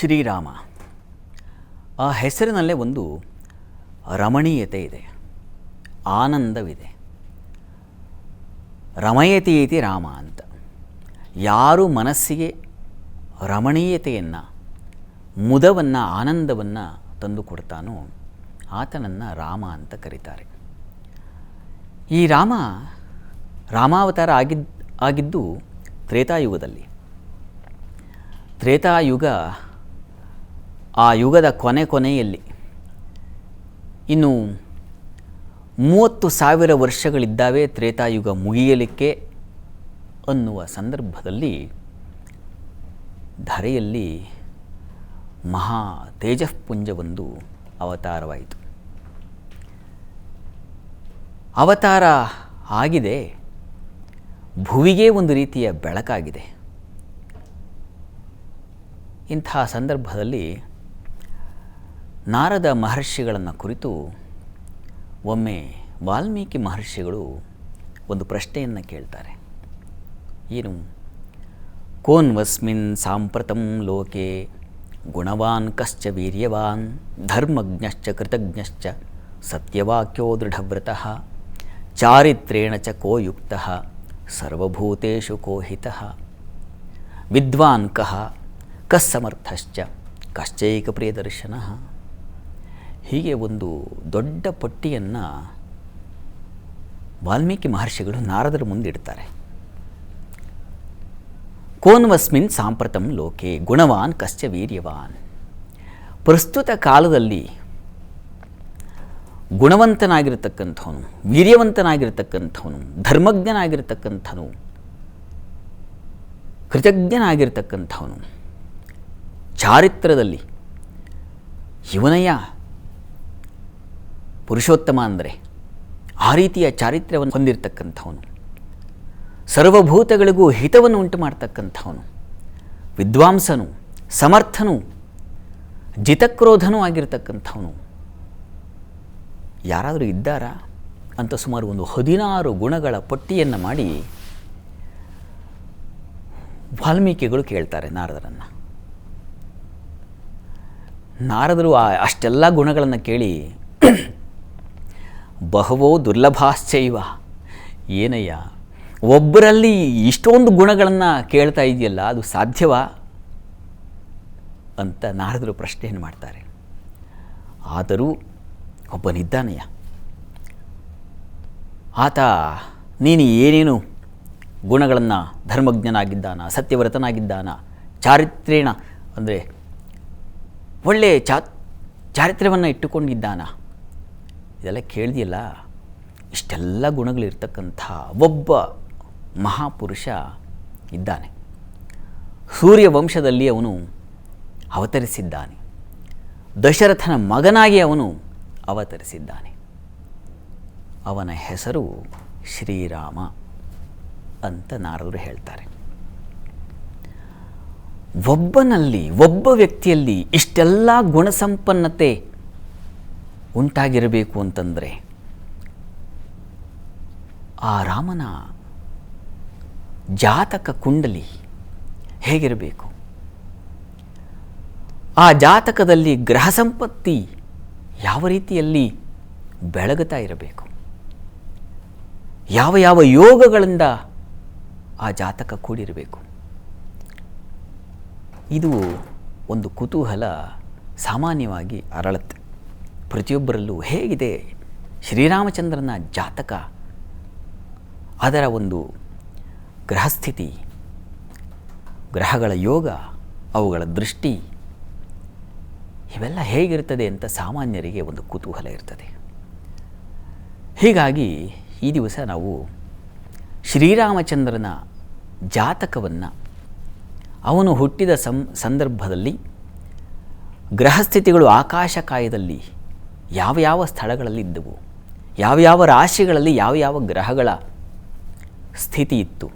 ಶ್ರೀರಾಮ ಆ ಹೆಸರಿನಲ್ಲೇ ಒಂದು ರಮಣೀಯತೆ ಇದೆ, ಆನಂದವಿದೆ. ರಮಯತೆ ಇತಿ ರಾಮ ಅಂತ. ಯಾರು ಮನಸ್ಸಿಗೆ ರಮಣೀಯತೆಯನ್ನು, ಮುದವನ್ನು, ಆನಂದವನ್ನು ತಂದು ಕೊಡ್ತಾನೋ ಆತನನ್ನು ರಾಮ ಅಂತ ಕರೀತಾರೆ. ಈ ರಾಮಾವತಾರ ಆಗಿದ್ದು ತ್ರೇತಾಯುಗದಲ್ಲಿ. ತ್ರೇತಾಯುಗ ಆ ಯುಗದ ಕೊನೆಯಲ್ಲಿ ಇನ್ನು 30,000 ವರ್ಷಗಳಿದ್ದಾವೆ ತ್ರೇತಾಯುಗ ಮುಗಿಯಲಿಕ್ಕೆ ಅನ್ನುವ ಸಂದರ್ಭದಲ್ಲಿ ಧರೆಯಲ್ಲಿ ಮಹಾ ತೇಜಃಪುಂಜವೊಂದು ಅವತಾರವಾಯಿತು. ಅವತಾರ ಆಗಿದೆ, ಭುವಿಗೆ ಒಂದು ರೀತಿಯ ಬೆಳಕಾಗಿದೆ. ಇಂಥ ಸಂದರ್ಭದಲ್ಲಿ ನಾರದ ಮಹರ್ಷಿಗಳನ್ನು ಕುರಿತು ಒಮ್ಮೆ ವಾಲ್ಮೀಕಿ ಮಹರ್ಷಿಗಳು ಒಂದು ಪ್ರಶ್ನೆಯನ್ನು ಕೇಳ್ತಾರೆ. ಏನು? ಕೋನ್ವಸ್ಮಿನ್ ಸಾಂಪ್ರತಂ ಲೋಕೆ ಗುಣವಾನ್ ಕಶ್ಚ ವೀರ್ಯವಾನ್ ಧರ್ಮಜ್ಞಶ್ಚ ಕೃತಜ್ಞಶ್ಚ ಸತ್ಯವಾಕ್ಯೋ ದೃಢವ್ರತಃ ಚಾರಿತ್ರೇಣ ಚ ಕೋ ಯುಕ್ತಃ ಸರ್ವಭೂತೇಷು ಕೋ ಹಿತಃ ವಿದ್ವಾನ್ ಕಃ ಕಸ್ಸಮರ್ಥಶ್ಚ ಕಶ್ಚೈಕ ಪ್ರಿಯದರ್ಶನಃ. ಹೀಗೆ ಒಂದು ದೊಡ್ಡ ಪಟ್ಟಿಯನ್ನು ವಾಲ್ಮೀಕಿ ಮಹರ್ಷಿಗಳು ನಾರದರ ಮುಂದಿಡ್ತಾರೆ. ಕೋನ್ವಸ್ಮಿನ್ ಸಾಂಪ್ರತಂ ಲೋಕೆ ಗುಣವಾನ್ ಕಶ್ಚ ವೀರ್ಯವಾನ್. ಪ್ರಸ್ತುತ ಕಾಲದಲ್ಲಿ ಗುಣವಂತನಾಗಿರ್ತಕ್ಕಂಥವನು, ವೀರ್ಯವಂತನಾಗಿರ್ತಕ್ಕಂಥವನು, ಧರ್ಮಜ್ಞನಾಗಿರ್ತಕ್ಕಂಥವನು, ಕೃತಜ್ಞನಾಗಿರ್ತಕ್ಕಂಥವನು, ಚಾರಿತ್ರದಲ್ಲಿ ಇವನಯ್ಯ ಪುರುಷೋತ್ತಮ ಅಂದರೆ ಆ ರೀತಿಯ ಚಾರಿತ್ರ್ಯವನ್ನು ಹೊಂದಿರತಕ್ಕಂಥವನು, ಸರ್ವಭೂತಗಳಿಗೂ ಹಿತವನ್ನು ಉಂಟು ಮಾಡ್ತಕ್ಕಂಥವನು, ವಿದ್ವಾಂಸನು, ಸಮರ್ಥನು, ಜಿತಕ್ರೋಧನೂ ಆಗಿರ್ತಕ್ಕಂಥವನು ಯಾರಾದರೂ ಇದ್ದಾರಾ ಅಂತ ಸುಮಾರು ಒಂದು 16 ಗುಣಗಳ ಪಟ್ಟಿಯನ್ನು ಮಾಡಿ ವಾಲ್ಮೀಕಿಗಳು ಕೇಳ್ತಾರೆ ನಾರದರನ್ನು. ನಾರದರು ಅಷ್ಟೆಲ್ಲ ಗುಣಗಳನ್ನು ಕೇಳಿ ಬಹವೋ ದುರ್ಲಭಾಶ್ಚೈವ, ಏನಯ್ಯ ಒಬ್ಬರಲ್ಲಿ ಇಷ್ಟೊಂದು ಗುಣಗಳನ್ನು ಕೇಳ್ತಾ ಇದೆಯಲ್ಲ, ಅದು ಸಾಧ್ಯವಾ ಅಂತ ನಾರದರು ಪ್ರಶ್ನೆಯನ್ನು ಮಾಡ್ತಾರೆ. ಆದರೂ ಒಬ್ಬನಿದ್ದಾನಯ್ಯ, ಆತ ನೀನು ಏನೇನು ಗುಣಗಳನ್ನು, ಧರ್ಮಜ್ಞನಾಗಿದ್ದಾನ, ಸತ್ಯವ್ರತನಾಗಿದ್ದಾನ, ಚಾರಿತ್ರ್ಯೇಣ ಅಂದರೆ ಒಳ್ಳೆಯ ಚಾರಿತ್ರ್ಯವನ್ನು ಇಟ್ಟುಕೊಂಡಿದ್ದಾನ, ಇದೆಲ್ಲ ಕೇಳಿದೆಯಲ್ಲ. ಇಷ್ಟೆಲ್ಲ ಗುಣಗಳಿರ್ತಕ್ಕಂಥ ಒಬ್ಬ ಮಹಾಪುರುಷ ಇದ್ದಾನೆ. ಸೂರ್ಯ ವಂಶದಲ್ಲಿ ಅವನು ಅವತರಿಸಿದ್ದಾನೆ. ದಶರಥನ ಮಗನಾಗಿ ಅವನು ಅವತರಿಸಿದ್ದಾನೆ. ಅವನ ಹೆಸರು ಶ್ರೀರಾಮ ಅಂತ ನಾರದರು ಹೇಳ್ತಾರೆ. ಒಬ್ಬ ವ್ಯಕ್ತಿಯಲ್ಲಿ ಇಷ್ಟೆಲ್ಲ ಗುಣಸಂಪನ್ನತೆ ಉಂಟಾಗಿರಬೇಕು ಅಂತಂದರೆ ಆ ರಾಮನ ಜಾತಕ ಕುಂಡಲಿ ಹೇಗಿರಬೇಕು? ಆ ಜಾತಕದಲ್ಲಿ ಗ್ರಹ ಸಂಪತ್ತಿ ಯಾವ ರೀತಿಯಲ್ಲಿ ಬೆಳಗುತ್ತಾ ಇರಬೇಕು? ಯಾವ ಯಾವ ಯೋಗಗಳಿಂದ ಆ ಜಾತಕ ಕೂಡಿರಬೇಕು? ಇದು ಒಂದು ಕುತೂಹಲ ಸಾಮಾನ್ಯವಾಗಿ ಅರಳುತ್ತೆ ಪ್ರತಿಯೊಬ್ಬರಲ್ಲೂ. ಹೇಗಿದೆ ಶ್ರೀರಾಮಚಂದ್ರನ ಜಾತಕ, ಅದರ ಒಂದು ಗ್ರಹಸ್ಥಿತಿ, ಗ್ರಹಗಳ ಯೋಗ, ಅವುಗಳ ದೃಷ್ಟಿ, ಇವೆಲ್ಲ ಹೇಗಿರ್ತದೆ ಅಂತ ಸಾಮಾನ್ಯರಿಗೆ ಒಂದು ಕುತೂಹಲ ಇರ್ತದೆ. ಹೀಗಾಗಿ ಈ ದಿವಸ ನಾವು ಶ್ರೀರಾಮಚಂದ್ರನ ಜಾತಕವನ್ನು, ಅವನು ಹುಟ್ಟಿದ ಸಂದರ್ಭದಲ್ಲಿ ಗ್ರಹಸ್ಥಿತಿಗಳು ಆಕಾಶಕಾಯದಲ್ಲಿ ಯಾವ ಸ್ಥಳಗಳಲ್ಲಿ ಇದ್ದವು, ಯಾವ ರಾಶಿಗಳಲ್ಲಿ ಯಾವ ಗ್ರಹಗಳ ಸ್ಥಿತಿ ಇತ್ತು,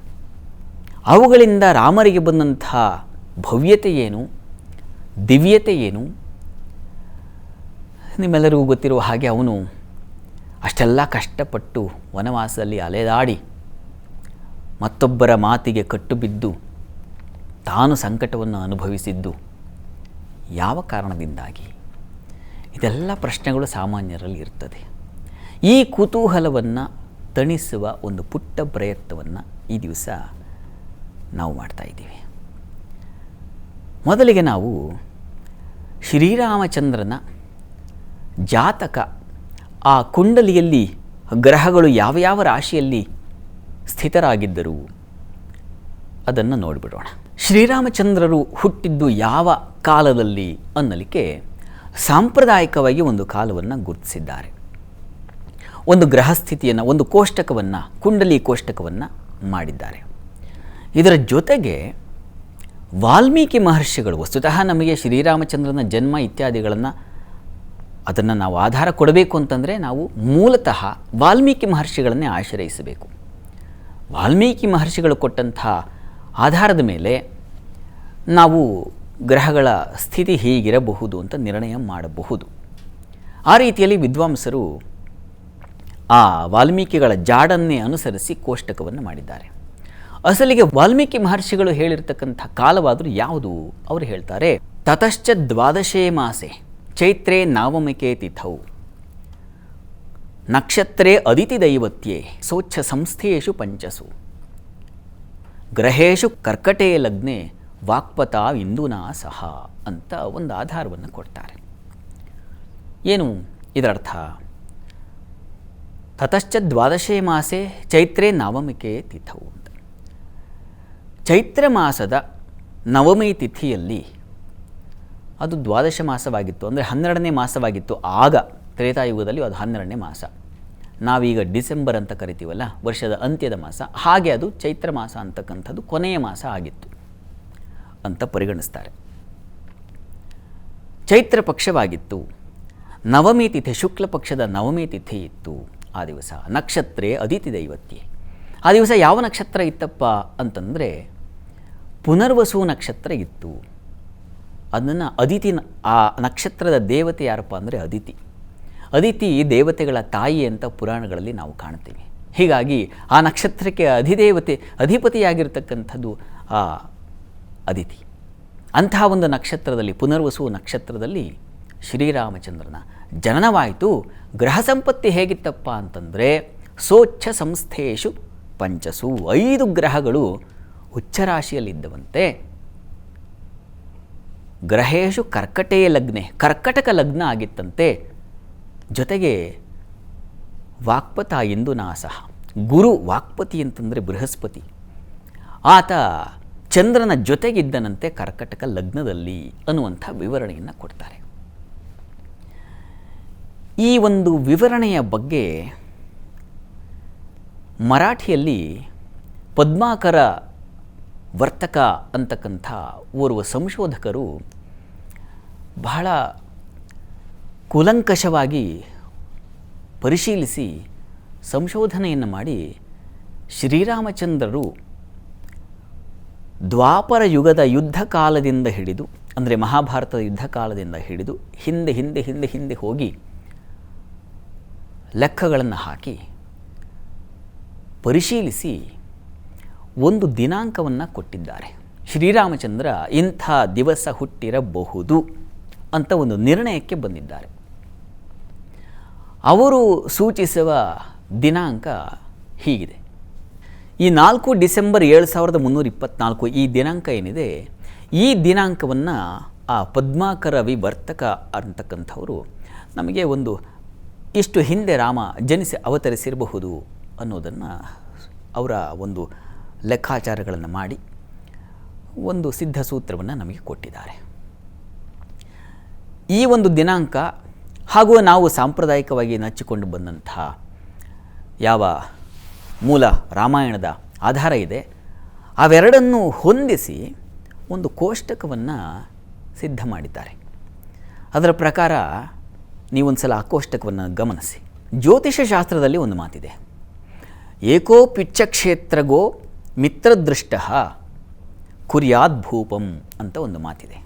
ಅವುಗಳಿಂದ ರಾಮರಿಗೆ ಬಂದಂಥ ಭವ್ಯತೆ ಏನು, ದಿವ್ಯತೆ ಏನು. ನಿಮ್ಮೆಲ್ಲರಿಗೂ ಗೊತ್ತಿರುವ ಹಾಗೆ ಅವನು ಅಷ್ಟೆಲ್ಲ ಕಷ್ಟಪಟ್ಟು ವನವಾಸದಲ್ಲಿ ಅಲೆದಾಡಿ ಮತ್ತೊಬ್ಬರ ಮಾತಿಗೆ ಕಟ್ಟುಬಿದ್ದು ತಾನು ಸಂಕಟವನ್ನು ಅನುಭವಿಸಿದ್ದು ಯಾವ ಕಾರಣದಿಂದಾಗಿ? ಇದೆಲ್ಲ ಪ್ರಶ್ನೆಗಳು ಸಾಮಾನ್ಯರಲ್ಲಿ ಇರ್ತದೆ. ಈ ಕುತೂಹಲವನ್ನು ತಣಿಸುವ ಒಂದು ಪುಟ್ಟ ಪ್ರಯತ್ನವನ್ನು ಈ ದಿವಸ ನಾವು ಮಾಡ್ತಾಯಿದ್ದೀವಿ. ಮೊದಲಿಗೆ ನಾವು ಶ್ರೀರಾಮಚಂದ್ರನ ಜಾತಕ, ಆ ಕುಂಡಲಿಯಲ್ಲಿ ಗ್ರಹಗಳು ಯಾವ ಯಾವ ರಾಶಿಯಲ್ಲಿ ಸ್ಥಿತರಾಗಿದ್ದರು ಅದನ್ನು ನೋಡಿಬಿಡೋಣ. ಶ್ರೀರಾಮಚಂದ್ರರು ಹುಟ್ಟಿದ್ದು ಯಾವ ಕಾಲದಲ್ಲಿ ಅನ್ನಲಿಕ್ಕೆ ಸಾಂಪ್ರದಾಯಿಕವಾಗಿ ಒಂದು ಕಾಲವನ್ನು ಗುರುತಿಸಿದ್ದಾರೆ. ಒಂದು ಗ್ರಹಸ್ಥಿತಿಯನ್ನು, ಒಂದು ಕೋಷ್ಟಕವನ್ನು, ಕುಂಡಲಿ ಕೋಷ್ಟಕವನ್ನು ಮಾಡಿದ್ದಾರೆ. ಇದರ ಜೊತೆಗೆ ವಾಲ್ಮೀಕಿ ಮಹರ್ಷಿಗಳು, ವಸ್ತುತಃ ನಮಗೆ ಶ್ರೀರಾಮಚಂದ್ರನ ಜನ್ಮ ಇತ್ಯಾದಿಗಳನ್ನು ಅದನ್ನು ನಾವು ಆಧಾರ ಕೊಡಬೇಕು ಅಂತಂದರೆ ನಾವು ಮೂಲತಃ ವಾಲ್ಮೀಕಿ ಮಹರ್ಷಿಗಳನ್ನೇ ಆಶ್ರಯಿಸಬೇಕು. ವಾಲ್ಮೀಕಿ ಮಹರ್ಷಿಗಳು ಕೊಟ್ಟಂಥ ಆಧಾರದ ಮೇಲೆ ನಾವು ಗ್ರಹಗಳ ಸ್ಥಿತಿ ಹೀಗಿರಬಹುದು ಅಂತ ನಿರ್ಣಯ ಮಾಡಬಹುದು. ಆ ರೀತಿಯಲ್ಲಿ ವಿದ್ವಾಂಸರು ಆ ವಾಲ್ಮೀಕಿಗಳ ಜಾಡನ್ನೇ ಅನುಸರಿಸಿ ಕೋಷ್ಟಕವನ್ನು ಮಾಡಿದ್ದಾರೆ. ಅಸಲಿಗೆ ವಾಲ್ಮೀಕಿ ಮಹರ್ಷಿಗಳು ಹೇಳಿರ್ತಕ್ಕಂಥ ಕಾಲವಾದರೂ ಯಾವುದು? ಅವರು ಹೇಳ್ತಾರೆ, ತತಶ್ಚ ದ್ವಾದಶೇ ಮಾಸೆ ಚೈತ್ರೇ ನವಮಿಕೆ ತಿಥೌ ನಕ್ಷತ್ರೇ ಅದಿತಿ ದೈವತ್ಯೇ ಸೋಚ್ಛ ಸಂಸ್ಥೇಷು ಪಂಚಸು ಗ್ರಹೇಶು ಕರ್ಕಟೇ ಲಗ್ನೆ ವಾಕ್ಪತ ಇಂದುನಾ ಸಹ ಅಂತ ಒಂದು ಆಧಾರವನ್ನು ಕೊಡ್ತಾರೆ. ಏನು ಇದರರ್ಥ? ತತಶ್ಚ ದ್ವಾದಶೇ ಮಾಸೆ ಚೈತ್ರೇ ನವಮಿಕೆ ತಿಥೌ ಅಂತ. ಚೈತ್ರ ಮಾಸದ ನವಮಿ ತಿಥಿಯಲ್ಲಿ, ಅದು ದ್ವಾದಶ ಮಾಸವಾಗಿತ್ತು, ಅಂದರೆ 12ನೇ ಮಾಸವಾಗಿತ್ತು. ಆಗ ತ್ರೇತಾಯುಗದಲ್ಲಿ ಅದು 12ನೇ ಮಾಸ. ನಾವೀಗ ಡಿಸೆಂಬರ್ ಅಂತ ಕರಿತೀವಲ್ಲ, ವರ್ಷದ ಅಂತ್ಯದ ಮಾಸ, ಹಾಗೆ ಅದು ಚೈತ್ರ ಮಾಸ ಅಂತಕ್ಕಂಥದ್ದು ಕೊನೆಯ ಮಾಸ ಆಗಿತ್ತು ಅಂತ ಪರಿಗಣಿಸ್ತಾರೆ. ಚೈತ್ರ ಪಕ್ಷವಾಗಿತ್ತು, ನವಮಿ ತಿಥಿ, ಶುಕ್ಲ ಪಕ್ಷದ ನವಮಿ ತಿಥಿ ಇತ್ತು. ಆ ದಿವಸ ನಕ್ಷತ್ರೇ ಅದಿತಿ ದೈವತ್ಯೆ. ಆ ದಿವಸ ಯಾವ ನಕ್ಷತ್ರ ಇತ್ತಪ್ಪ ಅಂತಂದರೆ ಪುನರ್ವಸು ನಕ್ಷತ್ರ ಇತ್ತು. ಅದನ್ನು ಅದಿತಿ, ಆ ನಕ್ಷತ್ರದ ದೇವತೆ ಯಾರಪ್ಪ ಅಂದರೆ ಅದಿತಿ. ಅದಿತಿ ದೇವತೆಗಳ ತಾಯಿ ಅಂತ ಪುರಾಣಗಳಲ್ಲಿ ನಾವು ಕಾಣ್ತೀವಿ. ಹೀಗಾಗಿ ಆ ನಕ್ಷತ್ರಕ್ಕೆ ಅಧಿಪತಿಯಾಗಿರ್ತಕ್ಕಂಥದ್ದು ಆ ಅದಿತಿ. ಅಂತಹ ಒಂದು ನಕ್ಷತ್ರದಲ್ಲಿ, ಪುನರ್ವಸು ನಕ್ಷತ್ರದಲ್ಲಿ ಶ್ರೀರಾಮಚಂದ್ರನ ಜನನವಾಯಿತು. ಗ್ರಹ ಸಂಪತ್ತಿ ಹೇಗಿತ್ತಪ್ಪ ಅಂತಂದರೆ ಸೋಚ್ಛ ಸಂಸ್ಥೇಷು ಪಂಚಸು, 5 ಗ್ರಹಗಳು ಉಚ್ಚರಾಶಿಯಲ್ಲಿದ್ದವಂತೆ. ಗ್ರಹೇಶು ಕರ್ಕಟೇ ಲಗ್ನೆ, ಕರ್ಕಟಕ ಲಗ್ನ ಆಗಿತ್ತಂತೆ. ಜೊತೆಗೆ ವಾಕ್ಪತ ಇಂದುನಾ ಸಹ, ಗುರು ವಾಕ್ಪತಿ ಅಂತಂದರೆ ಬೃಹಸ್ಪತಿ, ಆತ ಚಂದ್ರನ ಜೊತೆಗಿದ್ದನಂತೆ ಕರ್ಕಟಕ ಲಗ್ನದಲ್ಲಿ ಅನ್ನುವಂಥ ವಿವರಣೆಯನ್ನು ಕೊಡ್ತಾರೆ. ಈ ಒಂದು ವಿವರಣೆಯ ಬಗ್ಗೆ ಮರಾಠಿಯಲ್ಲಿ ಪದ್ಮಾಕರ ವರ್ತಕ ಅಂತಕ್ಕಂಥ ಓರ್ವ ಸಂಶೋಧಕರು ಬಹಳ ಕೂಲಂಕಷವಾಗಿ ಪರಿಶೀಲಿಸಿ ಸಂಶೋಧನೆಯನ್ನು ಮಾಡಿ ಶ್ರೀರಾಮಚಂದ್ರರು ದ್ವಾಪರ ಯುಗದ ಯುದ್ಧ ಕಾಲದಿಂದ ಹಿಡಿದು, ಅಂದರೆ ಮಹಾಭಾರತದ ಯುದ್ಧ ಕಾಲದಿಂದ ಹಿಡಿದು ಹಿಂದೆ ಹೋಗಿ ಲೆಕ್ಕಗಳನ್ನು ಹಾಕಿ ಪರಿಶೀಲಿಸಿ ಒಂದು ದಿನಾಂಕವನ್ನು ಕೊಟ್ಟಿದ್ದಾರೆ. ಶ್ರೀರಾಮಚಂದ್ರ ಇಂಥ ದಿವಸ ಹುಟ್ಟಿರಬಹುದು ಅಂತ ಒಂದು ನಿರ್ಣಯಕ್ಕೆ ಬಂದಿದ್ದಾರೆ. ಅವರು ಸೂಚಿಸುವ ದಿನಾಂಕ ಹೀಗಿದೆ. ಈ 4 ಡಿಸೆಂಬರ್ 7324 ಈ ದಿನಾಂಕ ಏನಿದೆ, ಈ ದಿನಾಂಕವನ್ನು ಆ ಪದ್ಮಾಕರ ವಿವರ್ತಕ ಅಂತಕ್ಕಂಥವರು ನಮಗೆ ಒಂದು ಇಷ್ಟು ಹಿಂದೆ ರಾಮ ಜನಿಸಿ ಅವತರಿಸಿರಬಹುದು ಅನ್ನೋದನ್ನು ಅವರ ಒಂದು ಲೆಕ್ಕಾಚಾರಗಳನ್ನು ಮಾಡಿ ಒಂದು ಸಿದ್ಧ ಸೂತ್ರವನ್ನು ನಮಗೆ ಕೊಟ್ಟಿದ್ದಾರೆ. ಈ ಒಂದು ದಿನಾಂಕ ಹಾಗೂ ನಾವು ಸಾಂಪ್ರದಾಯಿಕವಾಗಿ ನಚ್ಚಿಕೊಂಡು ಬಂದಂತಹ ಯಾವ ಮೂಲ ರಾಮಾಯಣದ ಆಧಾರ ಇದೆ, ಅವೆರಡನ್ನೂ ಹೊಂದಿಸಿ ಒಂದು ಕೋಷ್ಟಕವನ್ನು ಸಿದ್ಧ ಮಾಡಿದ್ದಾರೆ. ಅದರ ಪ್ರಕಾರ ನೀವೊಂದು ಸಲ ಆ ಕೋಷ್ಟಕವನ್ನು ಗಮನಿಸಿ. ಜ್ಯೋತಿಷ ಶಾಸ್ತ್ರದಲ್ಲಿ ಒಂದು ಮಾತಿದೆ, ಏಕೋ ಪಿಚ್ಚಕ್ಷೇತ್ರಗೋ ಮಿತ್ರದೃಷ್ಟ ಕುರ್ಯಾದ್ ಭೂಪಂ ಅಂತ ಒಂದು ಮಾತಿದೆ.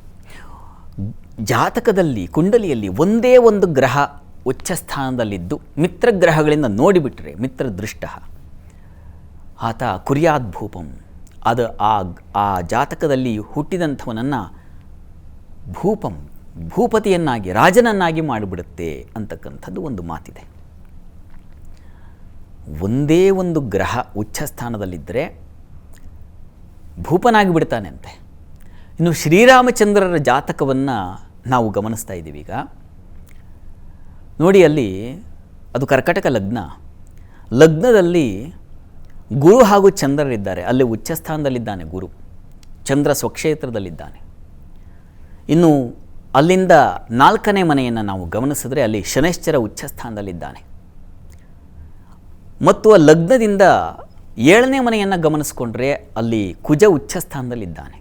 ಜಾತಕದಲ್ಲಿ, ಕುಂಡಲಿಯಲ್ಲಿ ಒಂದೇ ಒಂದು ಗ್ರಹ ಉಚ್ಚ ಸ್ಥಾನದಲ್ಲಿದ್ದು ಮಿತ್ರಗ್ರಹಗಳಿಂದ ನೋಡಿಬಿಟ್ರೆ ಮಿತ್ರದೃಷ್ಟ, ಆತ ಕುರ್ಯಾದ್ ಭೂಪಂ, ಅದು ಆ ಜಾತಕದಲ್ಲಿ ಹುಟ್ಟಿದಂಥವನನ್ನು ಭೂಪಂ, ಭೂಪತಿಯನ್ನಾಗಿ, ರಾಜನನ್ನಾಗಿ ಮಾಡಿಬಿಡುತ್ತೆ ಅಂತಕ್ಕಂಥದ್ದು ಒಂದು ಮಾತಿದೆ. ಒಂದೇ ಒಂದು ಗ್ರಹ ಉಚ್ಚಸ್ಥಾನದಲ್ಲಿದ್ದರೆ ಭೂಪನಾಗಿ ಬಿಡ್ತಾನೆ ಅಂತೆ. ಇನ್ನು ಶ್ರೀರಾಮಚಂದ್ರರ ಜಾತಕವನ್ನು ನಾವು ಗಮನಿಸ್ತಾ ಇದ್ದೀವಿ ಈಗ. ನೋಡಿ, ಅಲ್ಲಿ ಅದು ಕರ್ಕಟಕ ಲಗ್ನ. ಲಗ್ನದಲ್ಲಿ ಗುರು ಹಾಗೂ ಚಂದ್ರರಿದ್ದಾರೆ. ಅಲ್ಲಿ ಉಚ್ಚಸ್ಥಾನದಲ್ಲಿದ್ದಾನೆ ಗುರು, ಚಂದ್ರ ಸ್ವಕ್ಷೇತ್ರದಲ್ಲಿದ್ದಾನೆ. ಇನ್ನು ಅಲ್ಲಿಂದ 4ನೇ ಮನೆಯನ್ನು ನಾವು ಗಮನಿಸಿದ್ರೆ ಅಲ್ಲಿ ಶನೈಶ್ಚರ ಉಚ್ಚಸ್ಥಾನದಲ್ಲಿದ್ದಾನೆ. ಮತ್ತು ಆ ಲಗ್ನದಿಂದ 7ನೇ ಮನೆಯನ್ನು ಗಮನಿಸ್ಕೊಂಡ್ರೆ ಅಲ್ಲಿ ಕುಜ ಉಚ್ಚಸ್ಥಾನದಲ್ಲಿದ್ದಾನೆ.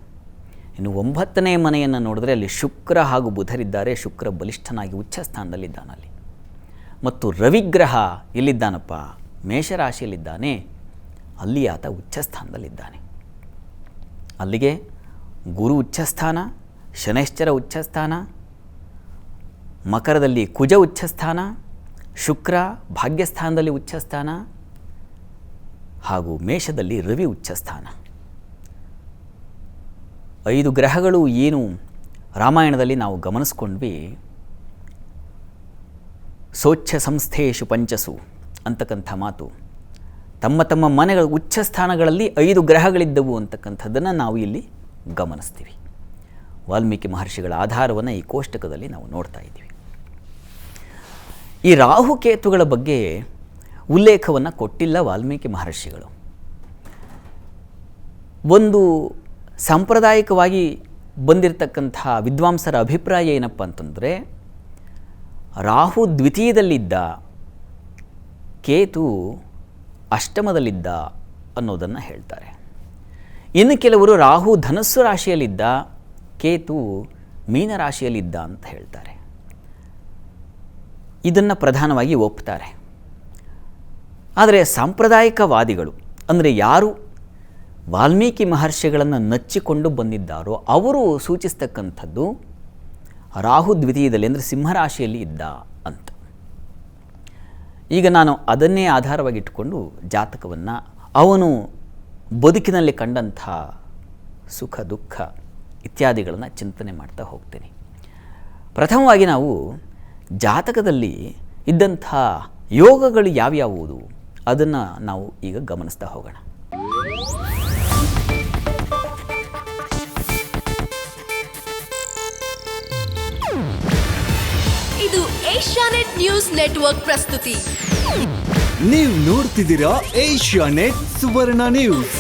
ಇನ್ನು 9ನೇ ಮನೆಯನ್ನು ನೋಡಿದ್ರೆ ಅಲ್ಲಿ ಶುಕ್ರ ಹಾಗೂ ಬುಧರಿದ್ದಾರೆ. ಶುಕ್ರ ಬಲಿಷ್ಠನಾಗಿ ಉಚ್ಚಸ್ಥಾನದಲ್ಲಿದ್ದಾನೆ ಅಲ್ಲಿ. ಮತ್ತು ರವಿಗ್ರಹ ಎಲ್ಲಿದ್ದಾನಪ್ಪ? ಮೇಷರಾಶಿಯಲ್ಲಿದ್ದಾನೆ. ಅಲ್ಲಿ ಆತ ಉಚ್ಚಸ್ಥಾನದಲ್ಲಿದ್ದಾನೆ. ಅಲ್ಲಿಗೆ ಗುರು ಉಚ್ಚಸ್ಥಾನ, ಶನೈಶ್ಚರ ಉಚ್ಚಸ್ಥಾನ, ಮಕರದಲ್ಲಿ ಕುಜ ಉಚ್ಚಸ್ಥಾನ, ಶುಕ್ರ ಭಾಗ್ಯಸ್ಥಾನದಲ್ಲಿ ಉಚ್ಚಸ್ಥಾನ, ಹಾಗೂ ಮೇಷದಲ್ಲಿ ರವಿ ಉಚ್ಚಸ್ಥಾನ. 5 ಗ್ರಹಗಳು ಏನು ರಾಮಾಯಣದಲ್ಲಿ ನಾವು ಗಮನಿಸ್ಕೊಂಡ್ವಿ. ಸೋಚ್ಛ ಸಂಸ್ಥೇಶು ಪಂಚಸು ಅಂತಕ್ಕಂಥ ಮಾತು. ತಮ್ಮ ತಮ್ಮ ಮನೆಗಳ ಉಚ್ಚಸ್ಥಾನಗಳಲ್ಲಿ 5 ಗ್ರಹಗಳಿದ್ದವು ಅಂತಕ್ಕಂಥದ್ದನ್ನು ನಾವು ಇಲ್ಲಿ ಗಮನಿಸ್ತೀವಿ. ವಾಲ್ಮೀಕಿ ಮಹರ್ಷಿಗಳ ಆಧಾರವನ್ನು ಈ ಕೋಷ್ಟಕದಲ್ಲಿ ನಾವು ನೋಡ್ತಾ ಇದ್ದೀವಿ. ಈ ರಾಹುಕೇತುಗಳ ಬಗ್ಗೆ ಉಲ್ಲೇಖವನ್ನು ಕೊಟ್ಟಿಲ್ಲ ವಾಲ್ಮೀಕಿ ಮಹರ್ಷಿಗಳು. ಒಂದು ಸಾಂಪ್ರದಾಯಿಕವಾಗಿ ಬಂದಿರತಕ್ಕಂಥ ವಿದ್ವಾಂಸರ ಅಭಿಪ್ರಾಯ ಏನಪ್ಪ ಅಂತಂದರೆ, ರಾಹು ದ್ವಿತೀಯದಲ್ಲಿದ್ದ, ಕೇತು ಅಷ್ಟಮದಲ್ಲಿದ್ದ ಅನ್ನೋದನ್ನು ಹೇಳ್ತಾರೆ. ಇನ್ನು ಕೆಲವರು ರಾಹು ಧನಸ್ಸು ರಾಶಿಯಲ್ಲಿದ್ದ, ಕೇತು ಮೀನರಾಶಿಯಲ್ಲಿದ್ದ ಅಂತ ಹೇಳ್ತಾರೆ. ಇದನ್ನು ಪ್ರಧಾನವಾಗಿ ಒಪ್ತಾರೆ. ಆದರೆ ಸಾಂಪ್ರದಾಯಿಕವಾದಿಗಳು, ಅಂದರೆ ಯಾರು ವಾಲ್ಮೀಕಿ ಮಹರ್ಷಿಗಳನ್ನು ನಚ್ಚಿಕೊಂಡು ಬಂದಿದ್ದಾರೋ ಅವರು ಸೂಚಿಸ್ತಕ್ಕಂಥದ್ದು ರಾಹು ದ್ವಿತೀಯದಲ್ಲಿ, ಅಂದರೆ ಸಿಂಹರಾಶಿಯಲ್ಲಿ ಇದ್ದ ಅಂತ. ಈಗ ನಾನು ಅದನ್ನೇ ಆಧಾರವಾಗಿಟ್ಟುಕೊಂಡು ಜಾತಕವನ್ನು, ಅವನು ಬದುಕಿನಲ್ಲಿ ಕಂಡಂಥ ಸುಖ ದುಃಖ ಇತ್ಯಾದಿಗಳನ್ನು ಚಿಂತನೆ ಮಾಡ್ತಾ ಹೋಗ್ತೀನಿ. ಪ್ರಥಮವಾಗಿ ನಾವು ಜಾತಕದಲ್ಲಿ ಇದ್ದಂಥ ಯೋಗಗಳು ಯಾವ್ಯಾವುದು ಅದನ್ನು ನಾವು ಈಗ ಗಮನಿಸ್ತಾ ಹೋಗೋಣ. ಇದು ಏಷ್ಯಾನೆಟ್ ನ್ಯೂಸ್ ನೆಟ್ವರ್ಕ್ ಪ್ರಸ್ತುತಿ. ನೀವು ನೋಡ್ತಿದ್ದೀರಾ ಏಷ್ಯಾನೆಟ್ ಸುವರ್ಣ ನ್ಯೂಸ್.